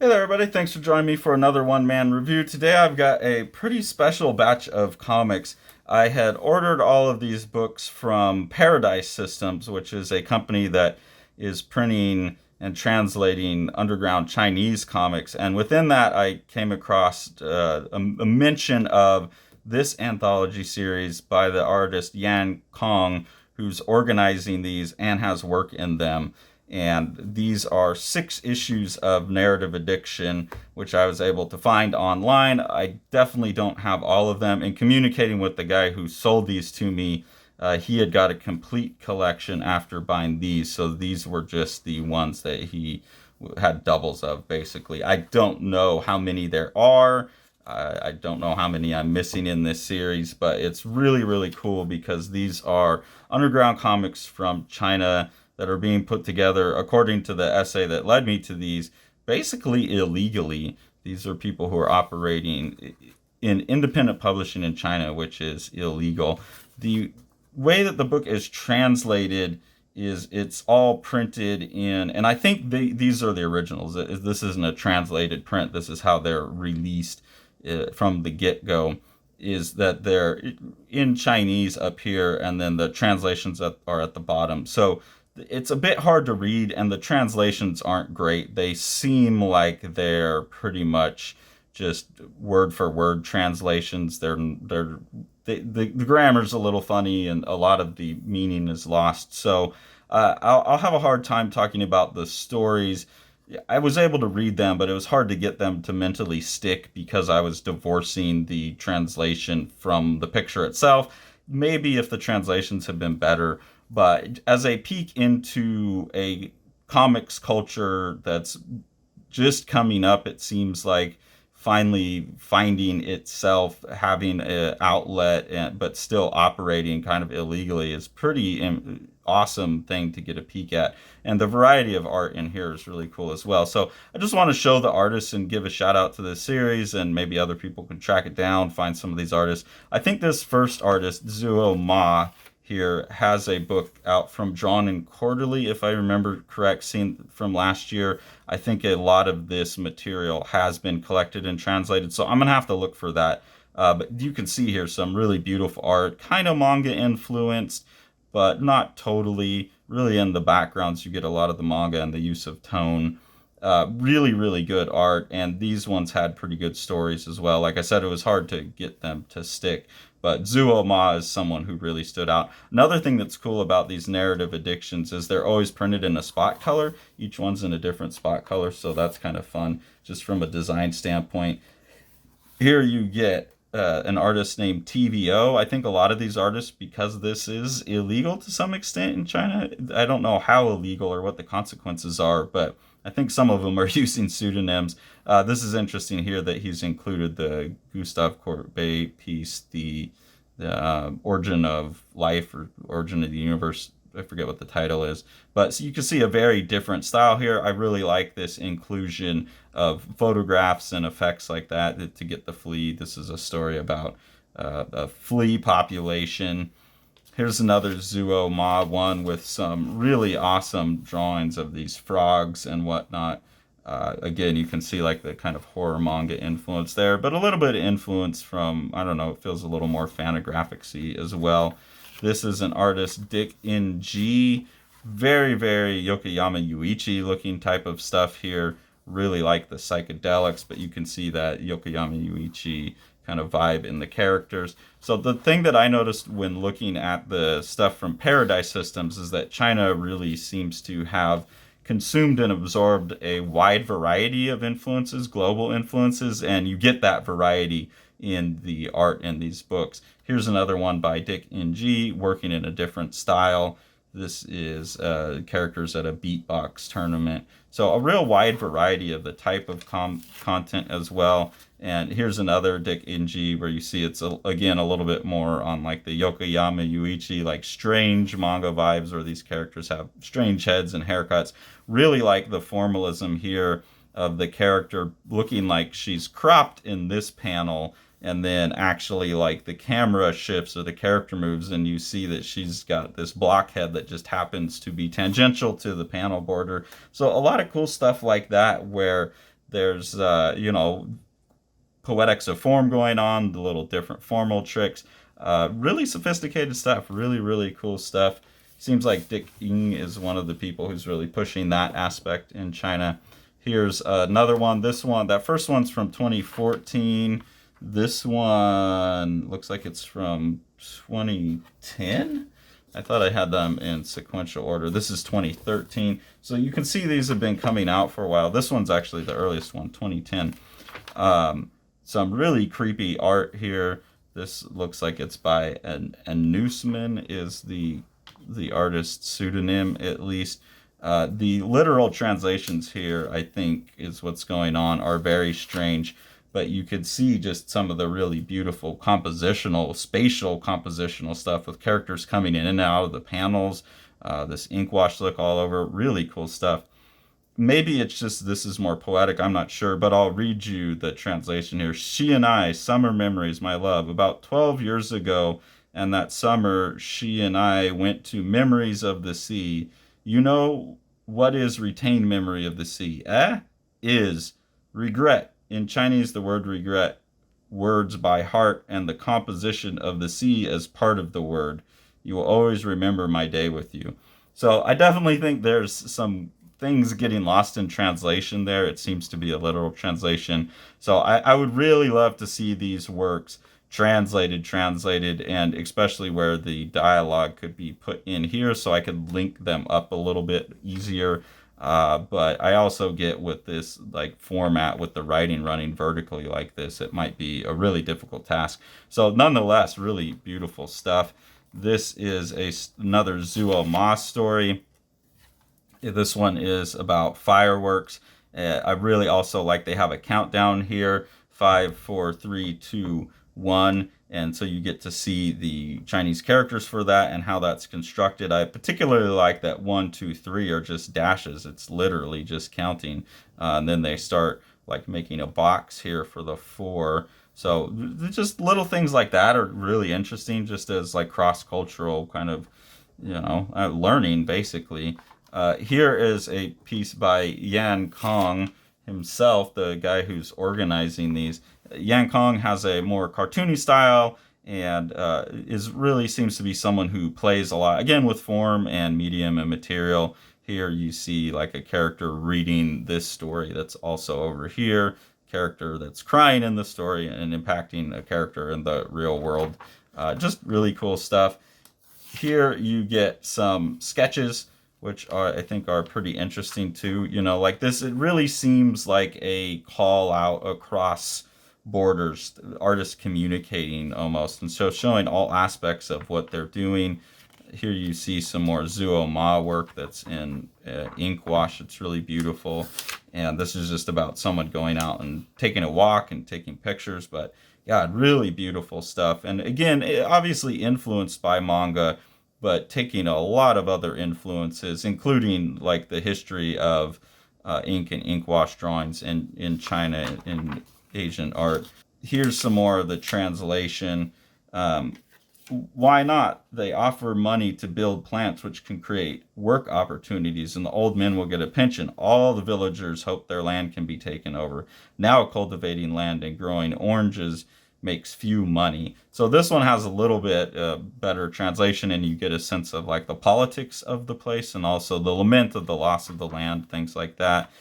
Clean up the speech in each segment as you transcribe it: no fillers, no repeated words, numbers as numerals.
Hey there, everybody. Thanks for joining me for another one-man review. Today I've got a pretty special batch of comics. I had ordered all of these books from Paradise Systems, which is a company that is printing and translating underground Chinese comics. And within that, I came across a mention of this anthology series by the artist Yan Cong, who's organizing these and has work in them. And these are 6 issues of Narrative Addiction, which I was able to find online. I definitely don't have all of them. In communicating with the guy who sold these to me, he had got a complete collection after buying these. So these were just the ones that he had doubles of, basically. I don't know how many there are. I don't know how many I'm missing in this series, but it's really, really cool because these are underground comics from China that are being put together, according to the essay that led me to these, basically illegally. These are people who are operating in independent publishing in China, which is illegal. The way that the book is translated is it's all printed in, and I think these are the originals. This isn't a translated print. This is how they're released from the get-go, is that they're in Chinese up here, and then the translations are at the bottom. So it's a bit hard to read, and the translations aren't great. They seem like they're pretty much just word for word translations. The grammar's a little funny, and a lot of the meaning is lost. So I'll have a hard time talking about the stories. I was able to read them, but it was hard to get them to mentally stick because I was divorcing the translation from the picture itself. Maybe if the translations had been better, but as a peek into a comics culture that's just coming up, it seems like finally finding itself having an outlet, but still operating kind of illegally is pretty awesome thing to get a peek at. And the variety of art in here is really cool as well. So I just want to show the artists and give a shout out to this series, and maybe other people can track it down, find some of these artists. I think this first artist, Zuo Ma, here has a book out from Drawn and Quarterly, if I remember correct, seen from last year. I think a lot of this material has been collected and translated, so I'm going to have to look for that. But you can see here some really beautiful art, kind of manga influenced, but not totally. Really in the backgrounds, you get a lot of the manga and the use of tone. Really, really good art, and these ones had pretty good stories as well. Like I said, it was hard to get them to stick, but Zuo Ma is someone who really stood out. Another thing that's cool about these narrative addictions is they're always printed in a spot color. Each one's in a different spot color, so that's kind of fun, just from a design standpoint. Here you get an artist named TVO. I think a lot of these artists, because this is illegal to some extent in China, I don't know how illegal or what the consequences are, but I think some of them are using pseudonyms. This is interesting here that he's included the Gustave Courbet piece, the Origin of Life or Origin of the Universe. I forget what the title is, but so you can see a very different style here. I really like this inclusion of photographs and effects like that to get the flea. This is a story about a flea population. Here's another Zuo Ma one with some really awesome drawings of these frogs and whatnot. Again, you can see like the kind of horror manga influence there, but a little bit of influence from, I don't know, it feels a little more Fantagraphics-y as well. This is an artist, Dick Ng. Very, very Yokoyama Yuichi looking type of stuff here. Really like the psychedelics, but you can see that Yokoyama Yuichi kind of vibe in the characters. So the thing that I noticed when looking at the stuff from Paradise Systems is that China really seems to have consumed and absorbed a wide variety of influences, global influences, and you get that variety in the art in these books. Here's another one by Dick Ng, working in a different style. This is characters at a beatbox tournament. So a real wide variety of the type of content as well. And here's another Dick Ng where you see it's, again, a little bit more on like the Yokoyama Yuichi, like strange manga vibes where these characters have strange heads and haircuts. Really like the formalism here of the character looking like she's cropped in this panel, and then actually like the camera shifts or the character moves and you see that she's got this blockhead that just happens to be tangential to the panel border. So a lot of cool stuff like that where There's, poetics of form going on, the little different formal tricks. Really sophisticated stuff, really, really cool stuff. Seems like Dick Ying is one of the people who's really pushing that aspect in China. Here's another one. This one, that first one's from 2014. This one looks like it's from 2010. I thought I had them in sequential order. This is 2013. So you can see these have been coming out for a while. This one's actually the earliest one, 2010. Some really creepy art here. This looks like it's by an Newsman is the artist's pseudonym, at least. The literal translations here, I think, is what's going on, are very strange. But you could see just some of the really beautiful compositional, spatial compositional stuff with characters coming in and out of the panels. This ink wash look all over. Really cool stuff. Maybe it's just this is more poetic, I'm not sure, but I'll read you the translation here. She and I, summer memories, my love. About 12 years ago, and that summer, she and I went to memories of the sea. You know what is retained memory of the sea? Is regret. In Chinese, the word regret, words by heart, and the composition of the sea as part of the word. You will always remember my day with you. So I definitely think there's some things getting lost in translation there. It seems to be a literal translation. So I would really love to see these works translated, and especially where the dialogue could be put in here so I could link them up a little bit easier. But I also get with this like format with the writing running vertically like this, it might be a really difficult task. So nonetheless, really beautiful stuff. This is another Zuo Ma story. This one is about fireworks. I really also like they have a countdown here, 5, 4, 3, 2, 1. And so you get to see the Chinese characters for that and how that's constructed. I particularly like that 1, 2, 3 are just dashes. It's literally just counting. And then they start like making a box here for the 4. So just little things like that are really interesting, just as like cross-cultural kind of, learning basically. Here is a piece by Yan Cong himself, the guy who's organizing these. Yan Cong has a more cartoony style and seems to be someone who plays a lot, again, with form and medium and material. Here you see like a character reading this story that's also over here, character that's crying in the story and impacting a character in the real world. Just really cool stuff. Here you get some sketches, which I think are pretty interesting too. Like this, it really seems like a call out across borders, artists communicating almost, and so showing all aspects of what they're doing. Here you see some more Zuo Ma work that's in ink wash. It's really beautiful, and this is just about someone going out and taking a walk and taking pictures. But yeah, really beautiful stuff, and again, obviously influenced by manga, but taking a lot of other influences, including like the history of ink and ink wash drawings in China, in Asian art. Here's some more of the translation. Why not? They offer money to build plants which can create work opportunities, and the old men will get a pension. All the villagers hope their land can be taken over. Now cultivating land and growing oranges makes few money. So this one has a little bit better translation, and you get a sense of like the politics of the place and also the lament of the loss of the land, things like that.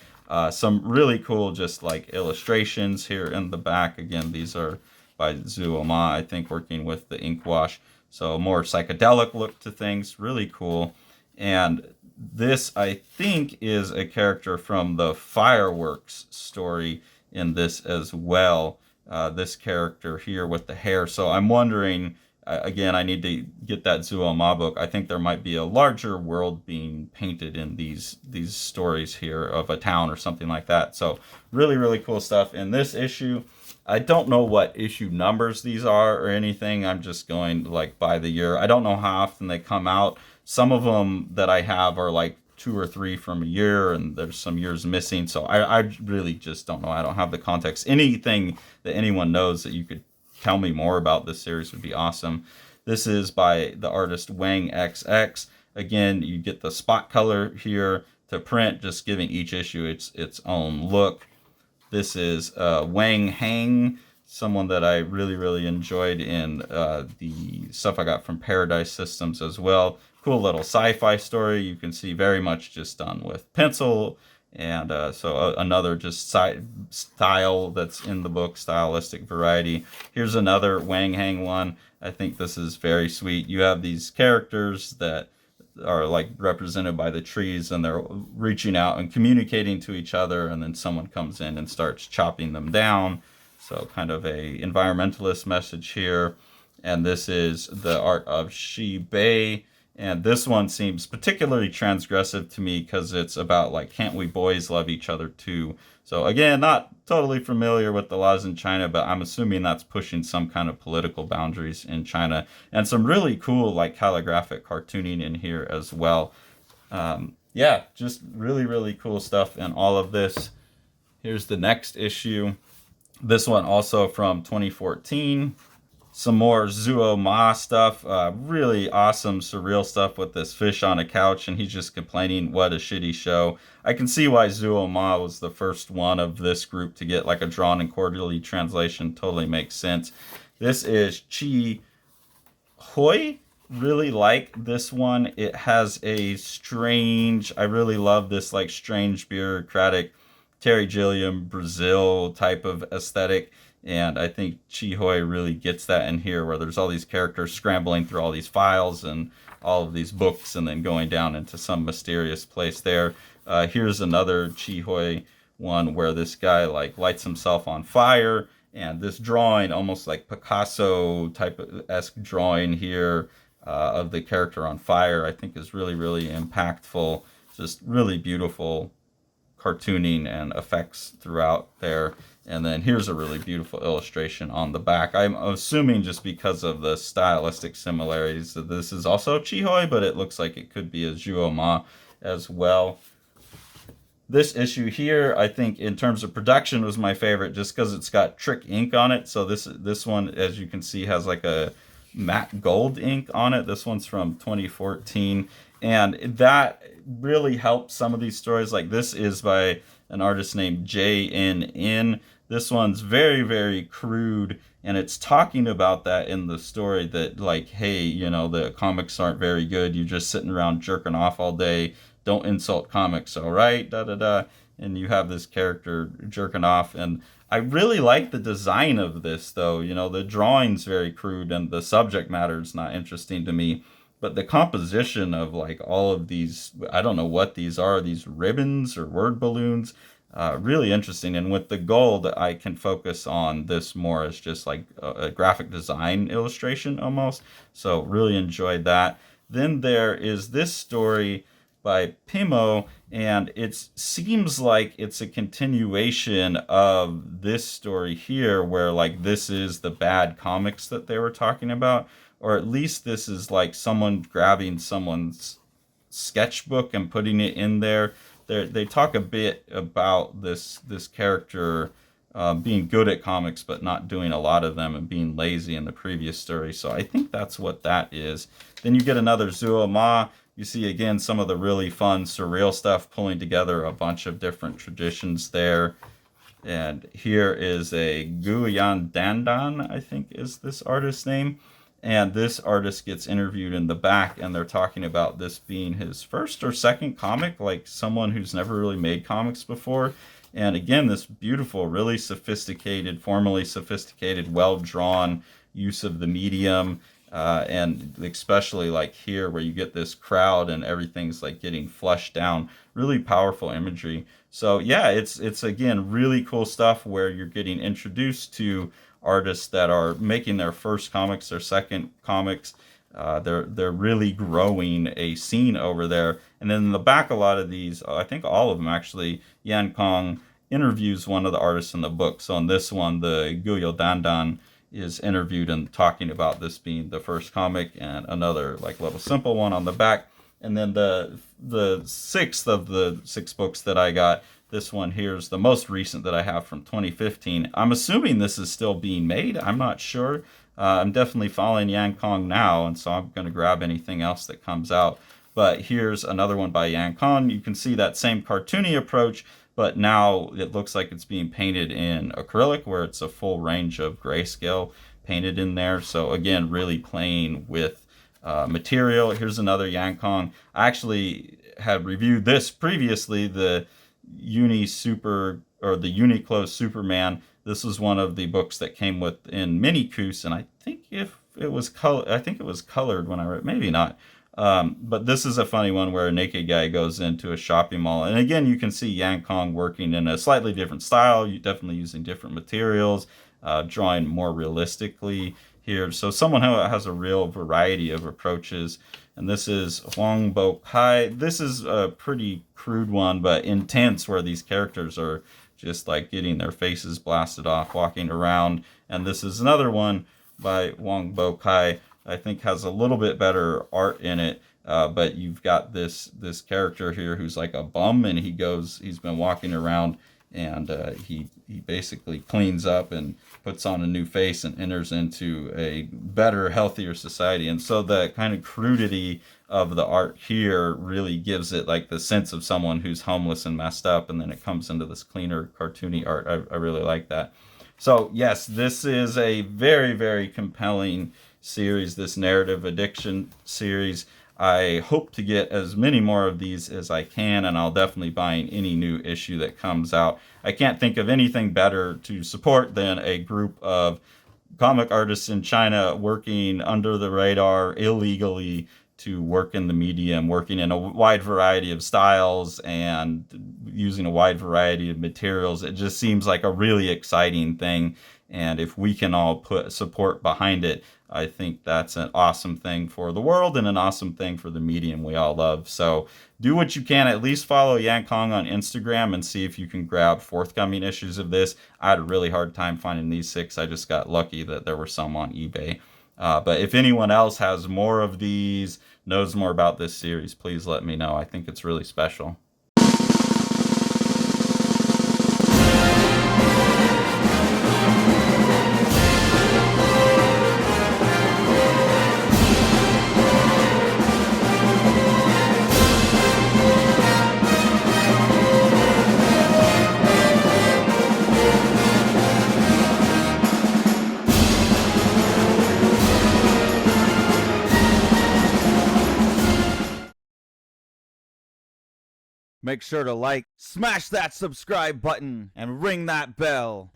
Some really cool just like illustrations here in the back. Again, these are by Zuo Ma, I think, working with the ink wash. So more psychedelic look to things, really cool. And this, I think, is a character from the fireworks story in this as well. This character here with the hair. So I'm wondering, again, I need to get that Zuo Ma book. I think there might be a larger world being painted in these stories here of a town or something like that. So really, really cool stuff in this issue. I don't know what issue numbers these are or anything. I'm just going like by the year. I don't know how often they come out. Some of them that I have are like 2 or 3 from a year, and there's some years missing. So I really just don't know. I don't have the context. Anything that anyone knows that you could tell me more about this series would be awesome. This is by the artist Wang XX. Again, you get the spot color here to print, just giving each issue its own look. This is Wang Hang, someone that I really, really enjoyed in the stuff I got from Paradise Systems as well. Cool little sci-fi story. You can see very much just done with pencil. And another just style that's in the book, stylistic variety. Here's another Wang Hang one. I think this is very sweet. You have these characters that are like represented by the trees, and they're reaching out and communicating to each other, and then someone comes in and starts chopping them down. So kind of a environmentalist message here. And this is the art of Shi Bei. And this one seems particularly transgressive to me because it's about like, can't we boys love each other too? So again, not totally familiar with the laws in China, but I'm assuming that's pushing some kind of political boundaries in China. And some really cool like calligraphic cartooning in here as well. Yeah, just really, really cool stuff in all of this. Here's the next issue. This one also from 2014. Some more Zuo Ma stuff. Really awesome, surreal stuff with this fish on a couch, and he's just complaining, what a shitty show. I can see why Zuo Ma was the first one of this group to get like a drawn and quarterly translation. Totally makes sense. This is Chi Hoi. Really like this one. It has a strange, I really love this like strange bureaucratic Terry Gilliam Brazil type of aesthetic. And I think Chi Hoi really gets that in here, where there's all these characters scrambling through all these files and all of these books and then going down into some mysterious place there. Here's another Chi Hoi one where this guy like lights himself on fire, and this drawing, almost like Picasso type of esque drawing here of the character on fire, I think is really, really impactful. Just really beautiful cartooning and effects throughout there. And then here's a really beautiful illustration on the back. I'm assuming just because of the stylistic similarities that this is also Chi Hoi, but it looks like it could be a Zuo Ma as well. This issue here, I think in terms of production, was my favorite just because it's got Trick ink on it. So this one, as you can see, has like a matte gold ink on it. This one's from 2014. And that really helps some of these stories. Like this is by an artist named JNN. This one's very, very crude, and it's talking about that in the story that like, hey, you know, the comics aren't very good. You're just sitting around jerking off all day. Don't insult comics, all right? Da da da. And you have this character jerking off, and I really like the design of this, though. You know, the drawing's very crude, and the subject matter is not interesting to me. But the composition of like all of these, I don't know what these are, these ribbons or word balloons, really interesting. And with the gold, I can focus on this more as just like a graphic design illustration almost. So really enjoyed that. Then there is this story by Pimo, and it seems like it's a continuation of this story here, where like this is the bad comics that they were talking about. Or at least this is like someone grabbing someone's sketchbook and putting it in there. They talk a bit about this character being good at comics but not doing a lot of them and being lazy in the previous story. So I think that's what that is. Then you get another Zuo Ma. You see again some of the really fun surreal stuff, pulling together a bunch of different traditions there. And here is a Guyan Dandan, I think is this artist's name. And this artist gets interviewed in the back, and they're talking about this being his first or second comic, like someone who's never really made comics before. And again, this beautiful, really sophisticated, formally sophisticated, well-drawn use of the medium. And especially like here where you get this crowd and everything's like getting flushed down. Really powerful imagery. So yeah, it's again, really cool stuff where you're getting introduced to artists that are making their first comics, their second comics. They're really growing a scene over there. And then in the back, a lot of these, I think all of them actually, Yan Cong interviews one of the artists in the book. So in this one, the Guyo Dandan is interviewed and talking about this being the first comic, and another like little simple one on the back. And then the sixth of the 6 books that I got, this one here is the most recent that I have from 2015. I'm assuming this is still being made. I'm not sure. I'm definitely following Yan Cong now, and so I'm going to grab anything else that comes out. But here's another one by Yan Cong. You can see that same cartoony approach, but now it looks like it's being painted in acrylic, where it's a full range of grayscale painted in there. So again, really playing with material. Here's another Kong. I actually had reviewed this previously, the Uniqlo Superman. This was one of the books that came with in Mini Coos, and I think if it was I think it was colored when I read, maybe not. But this is a funny one where a naked guy goes into a shopping mall, and again, you can see Kong working in a slightly different style. You definitely using different materials, drawing more realistically here. So someone who has a real variety of approaches. And this is Huang Bo Kai. This is a pretty crude one, but intense, where these characters are just like getting their faces blasted off, walking around. And this is another one by Huang Bo Kai. I think has a little bit better art in it. But you've got this character here who's like a bum, and he's been walking around, and he basically cleans up and puts on a new face and enters into a better, healthier society. And so the kind of crudity of the art here really gives it like the sense of someone who's homeless and messed up, and then it comes into this cleaner, cartoony art. I really like that. So yes, this is a very, very compelling series, this narrative addiction series. I hope to get as many more of these as I can, and I'll definitely buy any new issue that comes out. I can't think of anything better to support than a group of comic artists in China working under the radar illegally to work in the medium, working in a wide variety of styles and using a wide variety of materials. It just seems like a really exciting thing. And if we can all put support behind it, I think that's an awesome thing for the world and an awesome thing for the medium we all love. So do what you can. At least follow Kong on Instagram and see if you can grab forthcoming issues of this. I had a really hard time finding these 6. I just got lucky that there were some on eBay. But if anyone else has more of these, knows more about this series, please let me know. I think it's really special. Make sure to like, smash that subscribe button, and ring that bell.